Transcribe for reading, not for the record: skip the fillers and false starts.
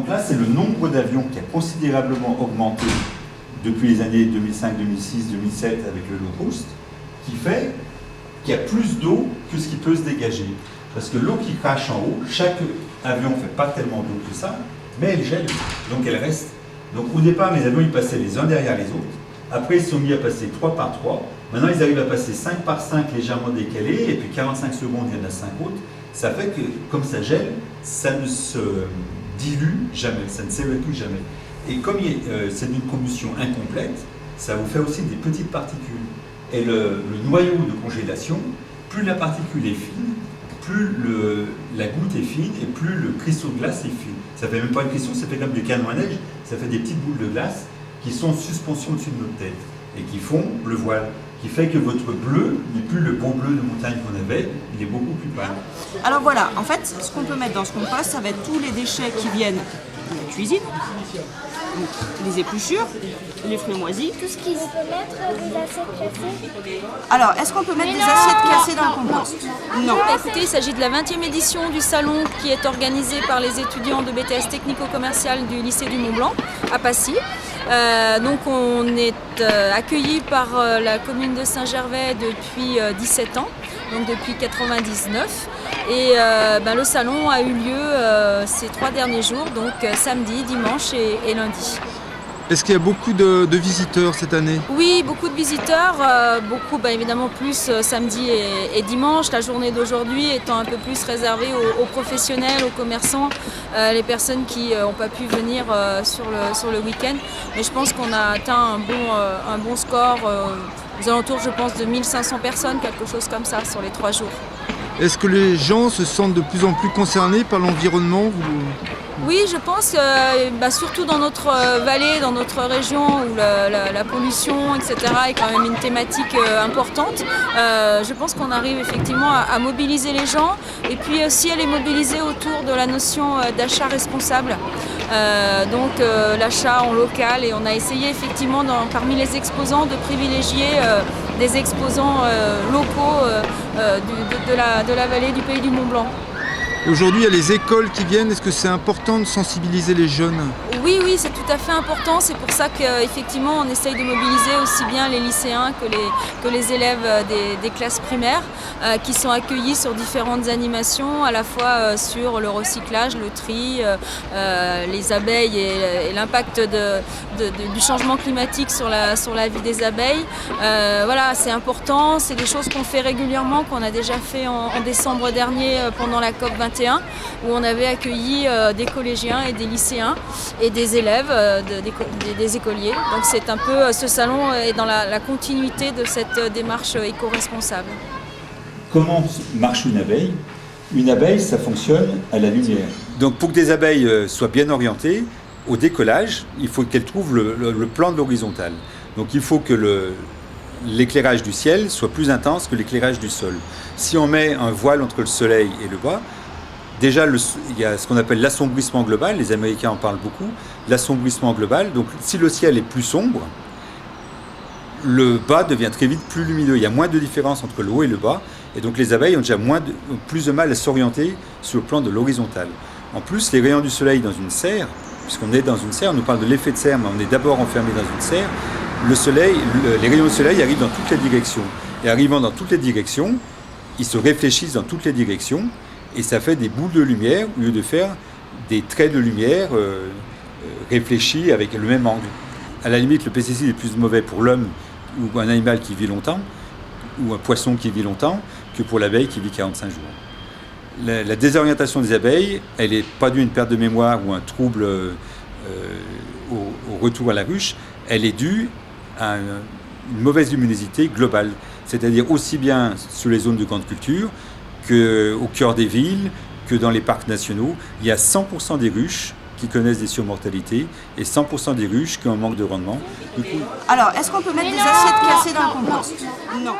Donc là, c'est le nombre d'avions qui a considérablement augmenté depuis les années 2005, 2006, 2007 avec le low cost, qui fait qu'il y a plus d'eau que ce qui peut se dégager. Parce que l'eau qui crache en haut, chaque avion ne fait pas tellement d'eau que ça, mais elle gèle, donc elle reste. Donc au départ, les avions, ils passaient les uns derrière les autres. Après, ils se sont mis à passer 3 par 3. Maintenant, ils arrivent à passer 5 par 5 légèrement décalés, et puis 45 secondes, il y en a 5 autres. Ça fait que, comme ça gèle, ça ne se dilue jamais, ça ne s'évacue jamais. Et comme c'est une combustion incomplète, ça vous fait aussi des petites particules. Et le noyau de congélation, plus la particule est fine, plus la goutte est fine et plus le cristaux de glace est fin. Ça fait même pas une cristaux, ça fait comme des canons à neige, ça fait des petites boules de glace qui sont en suspension au-dessus de notre tête et qui font le voile, qui fait que votre bleu n'est plus le beau bleu de montagne qu'on avait, il est beaucoup plus pâle. Alors voilà, en fait, ce qu'on peut mettre dans ce compost, ça va être tous les déchets qui viennent de la cuisine, donc les épluchures, les fruits moisis. Tout ce qu'ils peuvent mettre, des assiettes cassées. Alors, est-ce qu'on peut mettre des assiettes cassées dans le compost? Non. Écoutez, il s'agit de la 20e édition du salon qui est organisée par les étudiants de BTS technico-commercial du lycée du Mont-Blanc à Passy. Donc on est accueilli par la commune de Saint-Gervais depuis 17 ans, donc depuis 99. Et le salon a eu lieu ces 3 derniers jours, donc samedi, dimanche et lundi. Est-ce qu'il y a beaucoup de visiteurs cette année? Oui, beaucoup de visiteurs, beaucoup évidemment plus samedi et dimanche, la journée d'aujourd'hui étant un peu plus réservée aux professionnels, aux commerçants, les personnes qui n'ont pas pu venir sur le week-end. Mais je pense qu'on a atteint un bon score, aux alentours je pense de 1500 personnes, quelque chose comme ça sur les 3 jours. Est-ce que les gens se sentent de plus en plus concernés par l'environnement? Oui, je pense que surtout dans notre vallée, dans notre région où la pollution, etc. est quand même une thématique importante, je pense qu'on arrive effectivement à mobiliser les gens et puis aussi à les mobiliser autour de la notion d'achat responsable. Donc l'achat en local, et on a essayé effectivement parmi les exposants de privilégier des exposants locaux de la vallée du pays du Mont-Blanc. Aujourd'hui, il y a les écoles qui viennent. Est-ce que c'est important de sensibiliser les jeunes? Oui, c'est tout à fait important. C'est pour ça qu'effectivement, on essaye de mobiliser aussi bien les lycéens que les élèves des classes primaires qui sont accueillis sur différentes animations, à la fois sur le recyclage, le tri, les abeilles et l'impact du changement climatique sur la vie des abeilles. Voilà, c'est important. C'est des choses qu'on fait régulièrement, qu'on a déjà fait en décembre dernier pendant la COP21. Où on avait accueilli des collégiens et des lycéens et des élèves, des écoliers. Donc c'est un peu, ce salon est dans la continuité de cette démarche éco-responsable. Comment marche une abeille? Une abeille, ça fonctionne à la lumière. Donc pour que des abeilles soient bien orientées, au décollage, il faut qu'elles trouvent le plan de l'horizontale. Donc il faut que l'éclairage du ciel soit plus intense que l'éclairage du sol. Si on met un voile entre le soleil et le bas, déjà, il y a ce qu'on appelle l'assombrissement global, les Américains en parlent beaucoup, l'assombrissement global. Donc si le ciel est plus sombre, le bas devient très vite plus lumineux. Il y a moins de différence entre le haut et le bas, et donc les abeilles ont déjà plus de mal à s'orienter sur le plan de l'horizontale. En plus, les rayons du soleil dans une serre, puisqu'on est dans une serre, on nous parle de l'effet de serre, mais on est d'abord enfermé dans une serre, les rayons du soleil arrivent dans toutes les directions. Et arrivant dans toutes les directions, ils se réfléchissent dans toutes les directions, et ça fait des boules de lumière au lieu de faire des traits de lumière réfléchis avec le même angle. À la limite, le pesticide est plus mauvais pour l'homme ou un animal qui vit longtemps, ou un poisson qui vit longtemps, que pour l'abeille qui vit 45 jours. La désorientation des abeilles, elle n'est pas due à une perte de mémoire ou un trouble au retour à la ruche, elle est due à une mauvaise luminosité globale, c'est-à-dire aussi bien sur les zones de grande culture qu'au cœur des villes, que dans les parcs nationaux. Il y a 100% des ruches qui connaissent des surmortalités et 100% des ruches qui ont un manque de rendement. Alors, est-ce qu'on peut mettre des assiettes cassées dans le compost? Non.